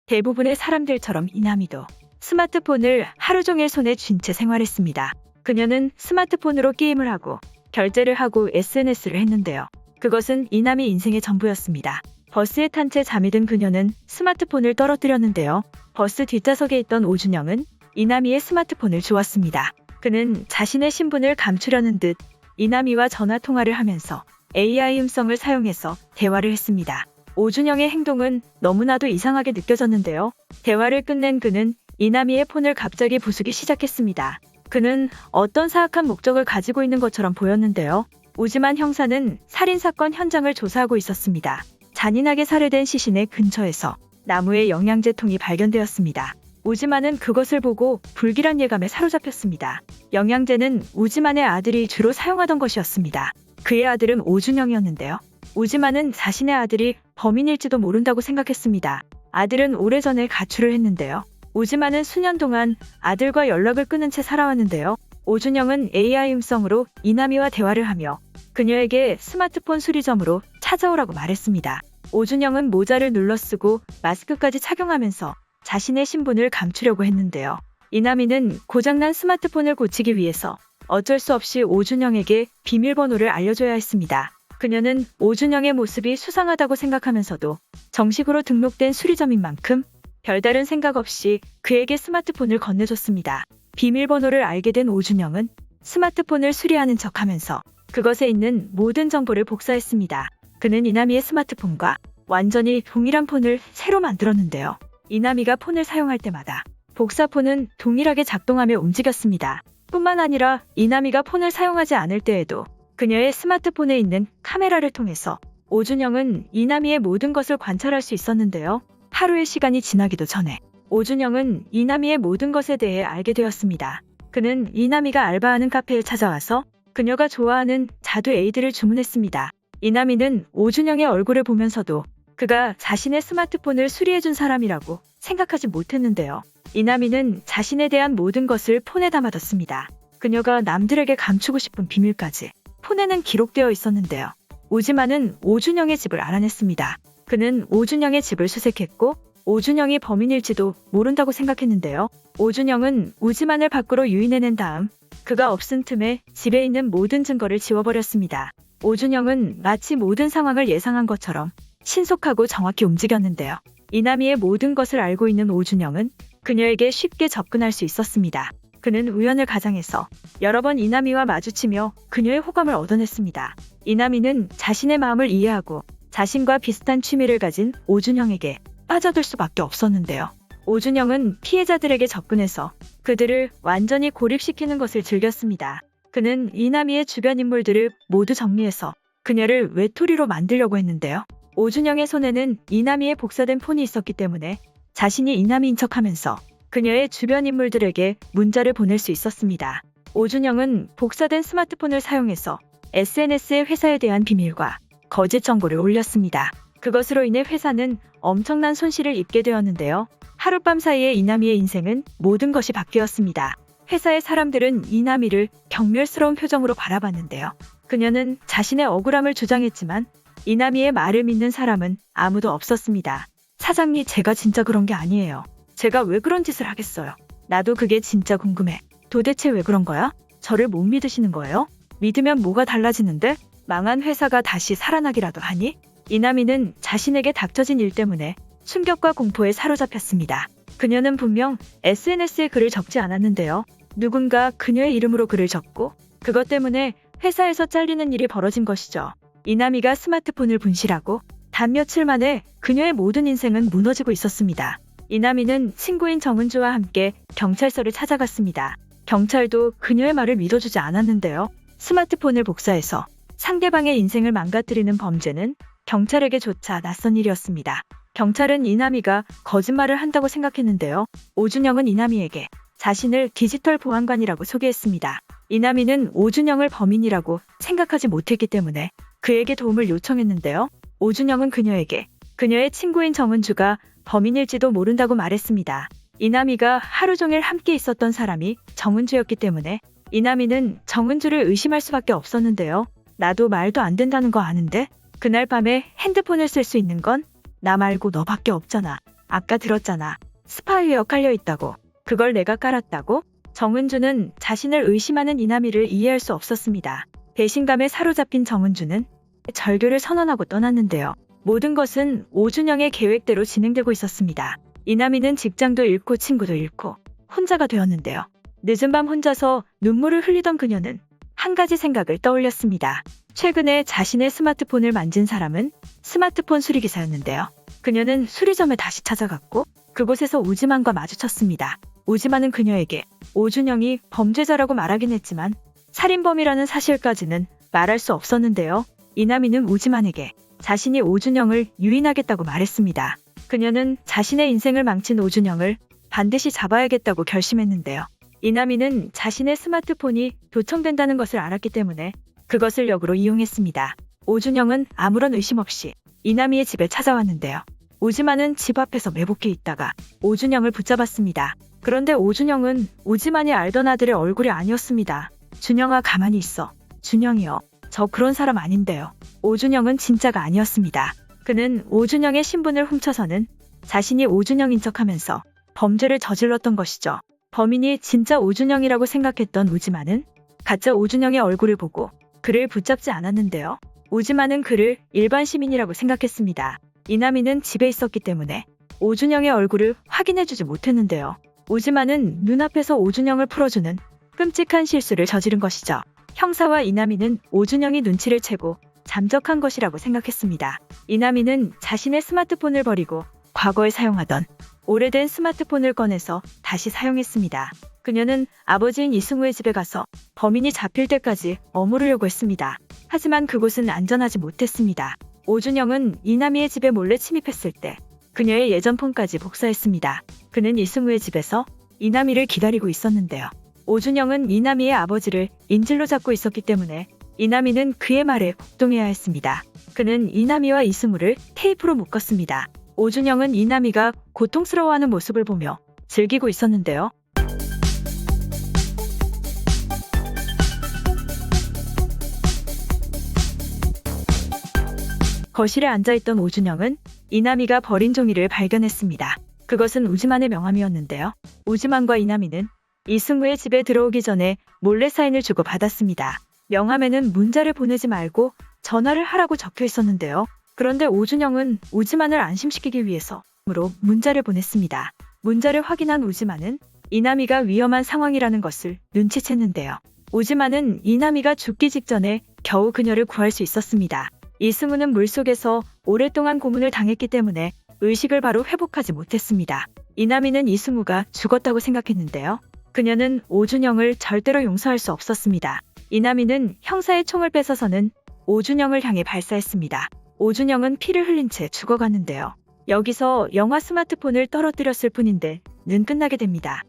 대부분의 사람들처럼 이남이도 스마트폰을 하루 종일 손에 쥔 채 생활했습니다. 그녀는 스마트폰으로 게임을 하고 결제를 하고 SNS를 했는데요. 그것은 이남이 인생의 전부였습니다. 버스에 탄 채 잠이 든 그녀는 스마트폰을 떨어뜨렸는데요. 버스 뒷좌석에 있던 오준영은 이남이의 스마트폰을 주웠습니다. 그는 자신의 신분을 감추려는 듯 이남이와 전화 통화를 하면서 AI 음성을 사용해서 대화를 했습니다. 오준영의 행동은 너무나도 이상하게 느껴졌는데요. 대화를 끝낸 그는 이남이의 폰을 갑자기 부수기 시작했습니다. 그는 어떤 사악한 목적을 가지고 있는 것처럼 보였는데요. 오지만 형사는 살인사건 현장을 조사하고 있었습니다. 잔인하게 살해된 시신의 근처에서 나무에 영양제통이 발견되었습니다. 우지만은 그것을 보고 불길한 예감에 사로잡혔습니다. 영양제는 우지만의 아들이 주로 사용하던 것이었습니다. 그의 아들은 오준영이었는데요. 우지만은 자신의 아들이 범인일지도 모른다고 생각했습니다. 아들은 오래전에 가출을 했는데요. 우지만은 수년 동안 아들과 연락을 끊은 채 살아왔는데요. 오준영은 AI 음성으로 이남이와 대화를 하며 그녀에게 스마트폰 수리점으로 찾아오라고 말했습니다. 오준영은 모자를 눌러쓰고 마스크까지 착용하면서 자신의 신분을 감추려고 했는데요. 이남이는 고장난 스마트폰을 고치기 위해서 어쩔 수 없이 오준영에게 비밀번호를 알려줘야 했습니다. 그녀는 오준영의 모습이 수상하다고 생각하면서도 정식으로 등록된 수리점인 만큼 별다른 생각 없이 그에게 스마트폰을 건네줬습니다. 비밀번호를 알게 된 오준영은 스마트폰을 수리하는 척하면서 그것에 있는 모든 정보를 복사했습니다. 그는 이남이의 스마트폰과 완전히 동일한 폰을 새로 만들었는데요. 이남이가 폰을 사용할 때마다 복사폰은 동일하게 작동하며 움직였습니다. 뿐만 아니라 이남이가 폰을 사용하지 않을 때에도 그녀의 스마트폰에 있는 카메라를 통해서 오준영은 이남이의 모든 것을 관찰할 수 있었는데요. 하루의 시간이 지나기도 전에 오준영은 이남이의 모든 것에 대해 알게 되었습니다. 그는 이남이가 알바하는 카페에 찾아와서 그녀가 좋아하는 자두 에이드를 주문했습니다. 이남이는 오준영의 얼굴을 보면서도 그가 자신의 스마트폰을 수리해준 사람이라고 생각하지 못했는데요. 이남이는 자신에 대한 모든 것을 폰에 담아뒀습니다. 그녀가 남들에게 감추고 싶은 비밀까지 폰에는 기록되어 있었는데요. 우지만은 오준영의 집을 알아냈습니다. 그는 오준영의 집을 수색했고 오준영이 범인일지도 모른다고 생각했는데요. 오준영은 우지만을 밖으로 유인해낸 다음 그가 없은 틈에 집에 있는 모든 증거를 지워버렸습니다. 오준영은 마치 모든 상황을 예상한 것처럼 신속하고 정확히 움직였는데요. 이남이의 모든 것을 알고 있는 오준영은 그녀에게 쉽게 접근할 수 있었습니다. 그는 우연을 가장해서 여러 번 이남이와 마주치며 그녀의 호감을 얻어냈습니다. 이남이는 자신의 마음을 이해하고 자신과 비슷한 취미를 가진 오준영에게 빠져들 수밖에 없었는데요. 오준영은 피해자들에게 접근해서 그들을 완전히 고립시키는 것을 즐겼습니다. 그는 이남이의 주변 인물들을 모두 정리해서 그녀를 외톨이로 만들려고 했는데요. 오준영의 손에는 이남이의 복사된 폰이 있었기 때문에 자신이 이남이인 척하면서 그녀의 주변 인물들에게 문자를 보낼 수 있었습니다. 오준영은 복사된 스마트폰을 사용해서 SNS에 회사에 대한 비밀과 거짓 정보를 올렸습니다. 그것으로 인해 회사는 엄청난 손실을 입게 되었는데요. 하룻밤 사이에 이남이의 인생은 모든 것이 바뀌었습니다. 회사의 사람들은 이남이를 경멸스러운 표정으로 바라봤는데요. 그녀는 자신의 억울함을 주장했지만 이남이의 말을 믿는 사람은 아무도 없었습니다. 사장님, 제가 진짜 그런 게 아니에요. 제가 왜 그런 짓을 하겠어요? 나도 그게 진짜 궁금해. 도대체 왜 그런 거야? 저를 못 믿으시는 거예요? 믿으면 뭐가 달라지는데? 망한 회사가 다시 살아나기라도 하니? 이남이는 자신에게 닥쳐진 일 때문에 충격과 공포에 사로잡혔습니다. 그녀는 분명 SNS에 글을 적지 않았는데요. 누군가 그녀의 이름으로 글을 적고 그것 때문에 회사에서 잘리는 일이 벌어진 것이죠. 이남이가 스마트폰을 분실하고 단 며칠 만에 그녀의 모든 인생은 무너지고 있었습니다. 이남이는 친구인 정은주와 함께 경찰서를 찾아갔습니다. 경찰도 그녀의 말을 믿어주지 않았는데요. 스마트폰을 복사해서 상대방의 인생을 망가뜨리는 범죄는 경찰에게조차 낯선 일이었습니다. 경찰은 이남이가 거짓말을 한다고 생각했는데요. 오준영은 이남이에게 자신을 디지털 보안관이라고 소개했습니다. 이남이는 오준영을 범인이라고 생각하지 못했기 때문에 그에게 도움을 요청했는데요. 오준영은 그녀에게 그녀의 친구인 정은주가 범인일지도 모른다고 말했습니다. 이남이가 하루 종일 함께 있었던 사람이 정은주였기 때문에 이남이는 정은주를 의심할 수밖에 없었는데요. 나도 말도 안 된다는 거 아는데 그날 밤에 핸드폰을 쓸 수 있는 건 나 말고 너밖에 없잖아. 아까 들었잖아. 스파이웨어 깔려 있다고. 그걸 내가 깔았다고? 정은주는 자신을 의심하는 이남희를 이해할 수 없었습니다. 배신감에 사로잡힌 정은주는 절교를 선언하고 떠났는데요. 모든 것은 오준영의 계획대로 진행되고 있었습니다. 이남희는 직장도 잃고 친구도 잃고 혼자가 되었는데요. 늦은 밤 혼자서 눈물을 흘리던 그녀는 한 가지 생각을 떠올렸습니다. 최근에 자신의 스마트폰을 만진 사람은 스마트폰 수리기사였는데요. 그녀는 수리점에 다시 찾아갔고 그곳에서 우지만과 마주쳤습니다. 우지만은 그녀에게 오준영이 범죄자라고 말하긴 했지만 살인범이라는 사실까지는 말할 수 없었는데요. 이남희는 우지만에게 자신이 오준영을 유인하겠다고 말했습니다. 그녀는 자신의 인생을 망친 오준영을 반드시 잡아야겠다고 결심했는데요. 이남희는 자신의 스마트폰이 도청된다는 것을 알았기 때문에 그것을 역으로 이용했습니다. 오준영은 아무런 의심 없이 이남희의 집에 찾아왔는데요. 오지만은 집 앞에서 매복해 있다가 오준영을 붙잡았습니다. 그런데 오준영은 오지만이 알던 아들의 얼굴이 아니었습니다. 준영아, 가만히 있어. 준영이요. 저 그런 사람 아닌데요. 오준영은 진짜가 아니었습니다. 그는 오준영의 신분을 훔쳐서는 자신이 오준영인 척하면서 범죄를 저질렀던 것이죠. 범인이 진짜 오준영이라고 생각했던 우지만은 가짜 오준영의 얼굴을 보고 그를 붙잡지 않았는데요. 우지만은 그를 일반 시민이라고 생각했습니다. 이남희는 집에 있었기 때문에 오준영의 얼굴을 확인해주지 못했는데요. 우지만은 눈앞에서 오준영을 풀어주는 끔찍한 실수를 저지른 것이죠. 형사와 이남희는 오준영이 눈치를 채고 잠적한 것이라고 생각했습니다. 이남희는 자신의 스마트폰을 버리고 과거에 사용하던 오래된 스마트폰을 꺼내서 다시 사용했습니다. 그녀는 아버지인 이승우의 집에 가서 범인이 잡힐 때까지 머무르려고 했습니다. 하지만 그곳은 안전하지 못했습니다. 오준영은 이남희의 집에 몰래 침입했을 때 그녀의 예전 폰까지 복사했습니다. 그는 이승우의 집에서 이남희를 기다리고 있었는데요. 오준영은 이남희의 아버지를 인질로 잡고 있었기 때문에 이남희는 그의 말에 복동해야 했습니다. 그는 이남희와 이승우를 테이프로 묶었습니다. 오준영은 이남희가 고통스러워하는 모습을 보며 즐기고 있었는데요. 거실에 앉아있던 오준영은 이남희가 버린 종이를 발견했습니다. 그것은 우지만의 명함이었는데요. 우지만과 이남희는 이승우의 집에 들어오기 전에 몰래 사인을 주고 받았습니다. 명함에는 문자를 보내지 말고 전화를 하라고 적혀 있었는데요. 그런데 오준영은 우지만을 안심시키기 위해서 문자를 보냈습니다. 문자를 확인한 우지만은 이남희가 위험한 상황이라는 것을 눈치챘는데요. 우지만은 이남희가 죽기 직전에 겨우 그녀를 구할 수 있었습니다. 이승우는 물속에서 오랫동안 고문을 당했기 때문에 의식을 바로 회복하지 못했습니다. 이남희는 이승우가 죽었다고 생각했는데요. 그녀는 오준영을 절대로 용서할 수 없었습니다. 이남희는 형사의 총을 뺏어서는 오준영을 향해 발사했습니다. 오준영은 피를 흘린 채 죽어가는데요. 여기서 영화 스마트폰을 떨어뜨렸을 뿐인데 는 끝나게 됩니다.